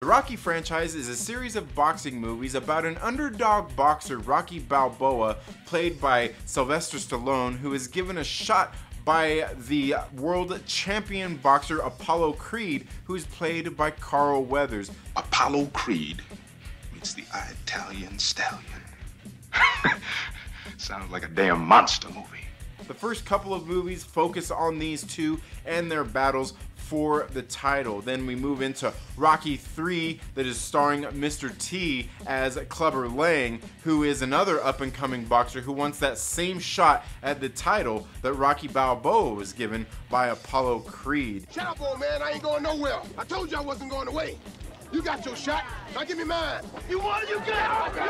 The Rocky franchise is a series of boxing movies about an underdog boxer, Rocky Balboa, played by Sylvester Stallone, who is given a shot by the world champion boxer Apollo Creed, who is played by Carl Weathers. Apollo Creed meets the Italian stallion. Sounds like a damn monster movie. The first couple of movies focus on these two and their battles for the title. Then we move into Rocky 3, that is starring Mr. T as Clubber Lang, who is another up-and-coming boxer who wants that same shot at the title that Rocky Balboa was given by Apollo Creed. Shut up, old man, I ain't going nowhere. I told you I wasn't going away. You got your shot, now give me mine. You want it, you got it.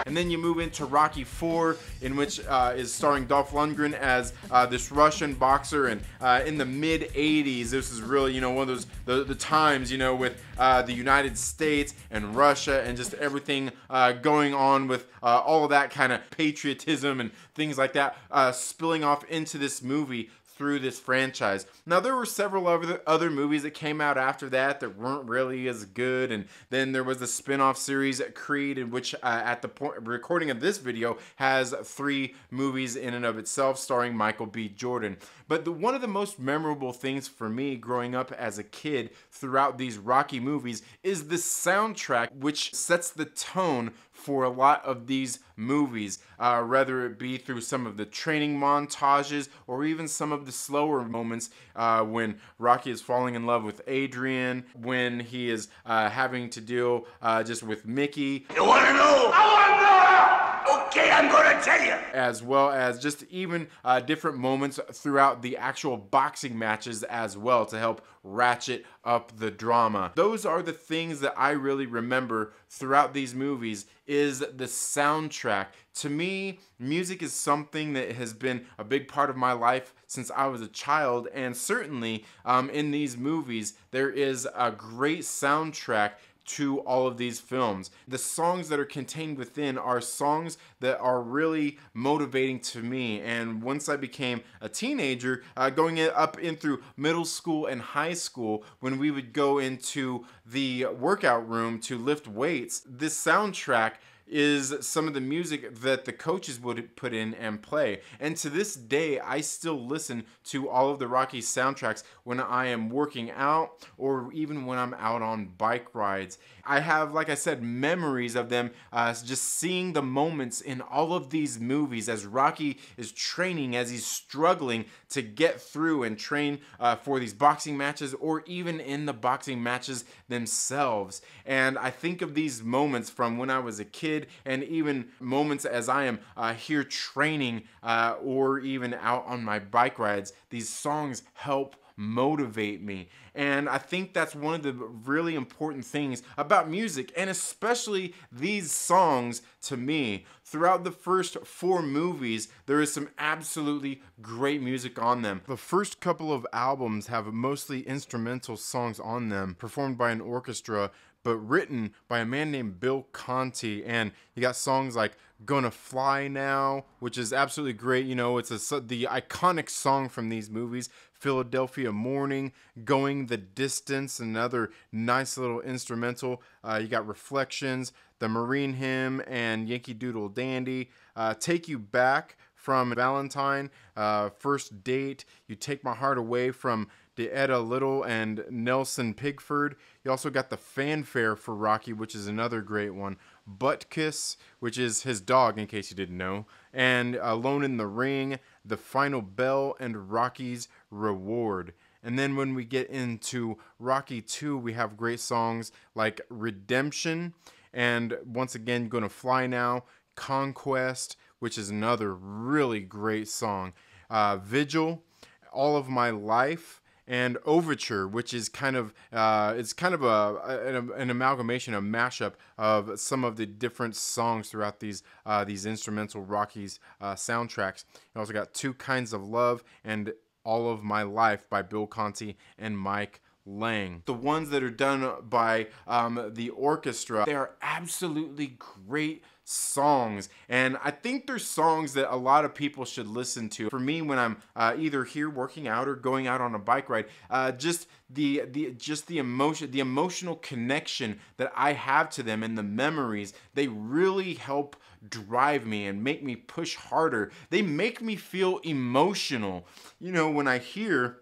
And then you move into Rocky 4, in which is starring Dolph Lundgren as this Russian boxer. And in the mid 80s, this is really, you know, one of those the times, you know, with the United States and Russia and just everything going on with all of that kind of patriotism and things like that spilling off into this movie through this franchise. Now, there were several other movies that came out after that weren't really as good, and then there was the spin-off series Creed, in which at the recording of this video has 3 movies in and of itself starring Michael B. Jordan. But one of the most memorable things for me growing up as a kid throughout these Rocky movies is the soundtrack, which sets the tone for a lot of these movies, whether it be through some of the training montages or even some of the slower moments when Rocky is falling in love with Adrian, when he is having to deal just with Mickey. You want to know? I want to know! Okay, I'm going to tell you. As well as just even different moments throughout the actual boxing matches as well to help ratchet up the drama. Those are the things that I really remember throughout these movies, is the soundtrack. To me, music is something that has been a big part of my life since I was a child, and certainly in these movies there is a great soundtrack to all of these films. The songs that are contained within are songs that are really motivating to me, and once I became a teenager, going up in through middle school and high school, when we would go into the workout room to lift weights, this soundtrack is some of the music that the coaches would put in and play. And to this day, I still listen to all of the Rocky soundtracks when I am working out or even when I'm out on bike rides. I have, like I said, memories of them just seeing the moments in all of these movies as Rocky is training, as he's struggling to get through and train for these boxing matches, or even in the boxing matches themselves. And I think of these moments from when I was a kid, and even moments as I am here training or even out on my bike rides. These songs help motivate me, and I think that's one of the really important things about music, and especially these songs to me. Throughout the first 4 movies, there is some absolutely great music on them. The first couple of albums have mostly instrumental songs on them, performed by an orchestra, but written by a man named Bill Conti. And you got songs like Gonna Fly Now, which is absolutely great. You know, it's the iconic song from these movies. Philadelphia Morning, Going the Distance, another nice little instrumental. You got Reflections, the Marine Hymn, and Yankee Doodle Dandy. Take You Back from Valentine, First Date, You Take My Heart Away from DeEtta Little and Nelson Pigford. You also got the Fanfare for Rocky, which is another great one. Butt Kiss, which is his dog, in case you didn't know. And Alone in the Ring, The Final Bell, and Rocky's Reward. And then when we get into Rocky 2, we have great songs like Redemption, and once again, Gonna Fly Now, Conquest, which is another really great song. Vigil, All of My Life, and Overture, which is kind of an amalgamation, a mashup of some of the different songs throughout these instrumental Rockies soundtracks. You also got Two Kinds of Love and All of My Life by Bill Conti and Mike Lang. The ones that are done by the orchestra, they are absolutely great songs, and I think they're songs that a lot of people should listen to. For me, when I'm either here working out or going out on a bike ride, just the emotional connection that I have to them and the memories, they really help drive me and make me push harder. They make me feel emotional. You know, when I hear,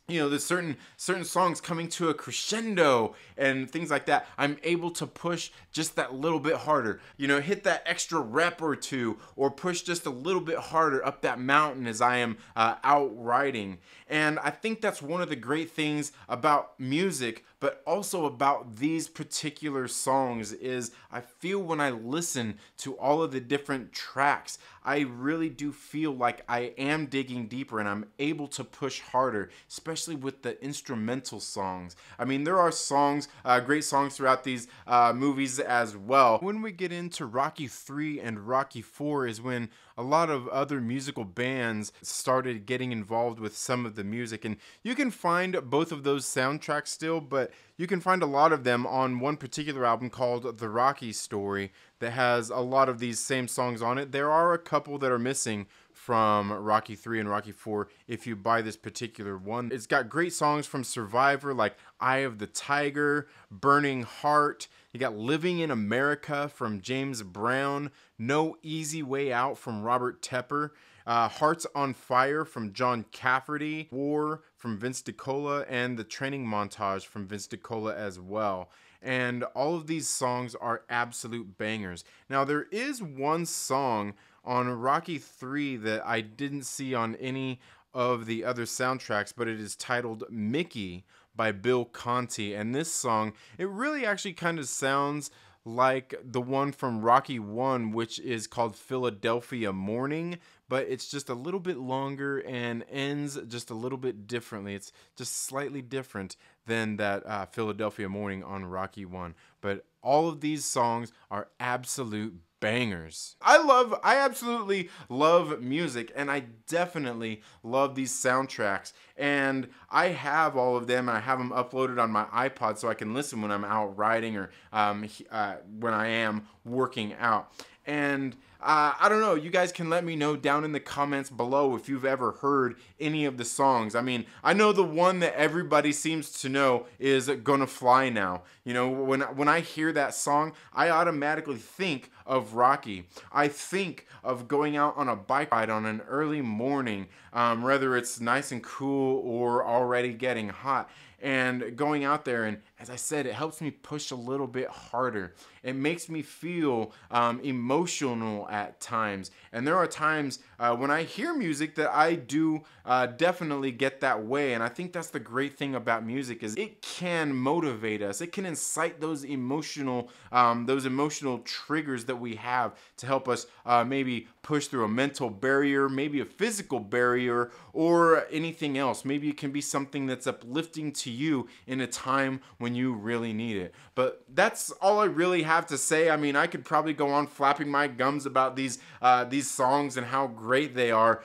you know, there's certain songs coming to a crescendo and things like that, I'm able to push just that little bit harder, you know, hit that extra rep or two, or push just a little bit harder up that mountain as I am out riding. And I think that's one of the great things about music, but also about these particular songs, is I feel when I listen to all of the different tracks, I really do feel like I am digging deeper and I'm able to push harder, especially with the instrumental songs. I mean, there are songs, great songs throughout these movies as well. When we get into Rocky 3 and Rocky 4 is when a lot of other musical bands started getting involved with some of the music, and you can find both of those soundtracks still, but you can find a lot of them on one particular album called The Rocky Story that has a lot of these same songs on it. There are a couple that are missing from Rocky 3 and Rocky 4 if you buy this particular one. It's got great songs from Survivor like Eye of the Tiger, Burning Heart. You got Living in America from James Brown, No Easy Way Out from Robert Tepper, Hearts on Fire from John Cafferty, War from Vince DiCola, and The Training Montage from Vince DiCola as well. And all of these songs are absolute bangers. Now, there is one song on Rocky 3 that I didn't see on any of the other soundtracks, but it is titled Mickey by Bill Conti. And this song, it really actually kind of sounds like the one from Rocky 1, which is called Philadelphia Morning, but it's just a little bit longer and ends just a little bit differently. It's just slightly different than that Philadelphia Morning on Rocky 1. But all of these songs are absolute bangers. I absolutely love music, and I definitely love these soundtracks, and I have all of them. I have them uploaded on my iPod so I can listen when I'm out riding or when I am working out. And I don't know, you guys can let me know down in the comments below if you've ever heard any of the songs. I mean, I know the one that everybody seems to know is Gonna Fly Now. You know, when I hear that song, I automatically think of Rocky. I think of going out on a bike ride on an early morning, whether it's nice and cool or already getting hot, and going out there, and as I said, it helps me push a little bit harder. It makes me feel emotional at times, and there are times when I hear music that I do definitely get that way. And I think that's the great thing about music, is it can motivate us. It can incite those emotional triggers that we have to help us maybe push through a mental barrier, maybe a physical barrier, or anything else. Maybe it can be something that's uplifting to you in a time when you really need it. But that's all I really have to say. I mean, I could probably go on flapping my gums about these songs and how great they are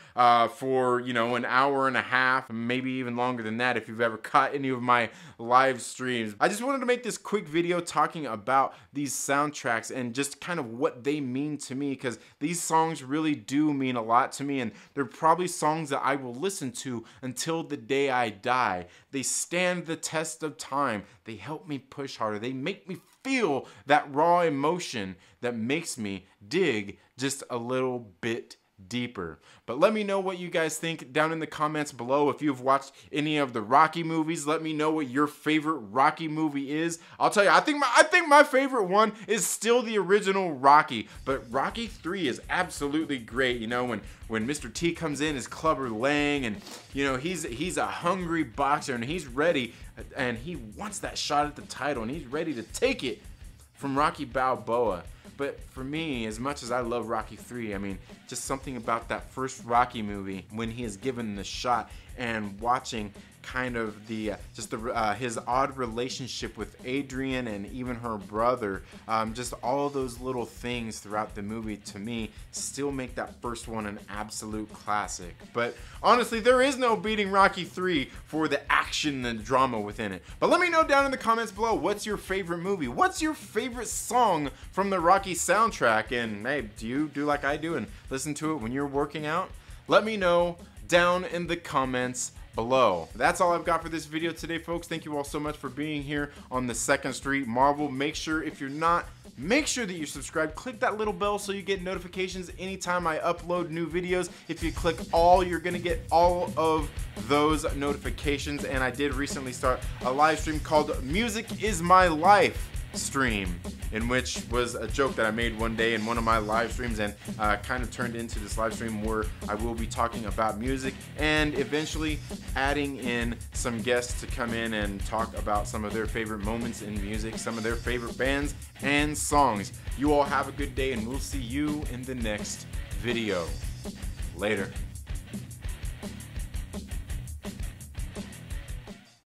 for, you know, an hour and a half, maybe even longer than that if you've ever caught any of my live streams. I just wanted to make this quick video talking about these soundtracks and just kind of what they mean to me, because these songs really do mean a lot to me, and they're probably songs that I will listen to until the day I die. They stand the test of time. They help me push harder. They make me feel that raw emotion that makes me dig just a little bit deeper. But let me know what you guys think down in the comments below. If you've watched any of the Rocky movies, let me know what your favorite Rocky movie is. I'll tell you, I think my favorite one is still the original Rocky, but Rocky 3 is absolutely great. You know, when Mr. T comes in as Clubber Lang, and you know, he's a hungry boxer, and he's ready, and he wants that shot at the title, and he's ready to take it from Rocky Balboa. But for me, as much as I love Rocky 3, I mean, just something about that first Rocky movie when he is given the shot and watching kind of the his odd relationship with Adrian and even her brother, just all of those little things throughout the movie to me still make that first one an absolute classic. But honestly, there is no beating Rocky 3 for the action and drama within it. But let me know down in the comments below, what's your favorite movie? What's your favorite song from the Rocky soundtrack? And hey, do you do like I do and listen to it when you're working out? Let me know down in the comments below. That's all I've got for this video today, folks. Thank you all so much for being here on the 2nd Street Marvel. Make sure, if you're not, make sure that you're subscribed. Click that little bell so you get notifications anytime I upload new videos. If you click all, you're gonna get all of those notifications. And I did recently start a live stream called Music Is My Life stream, in which was a joke that I made one day in one of my live streams, and kind of turned into this live stream where I will be talking about music and eventually adding in some guests to come in and talk about some of their favorite moments in music, some of their favorite bands and songs. You all have a good day, and we'll see you in the next video. Later.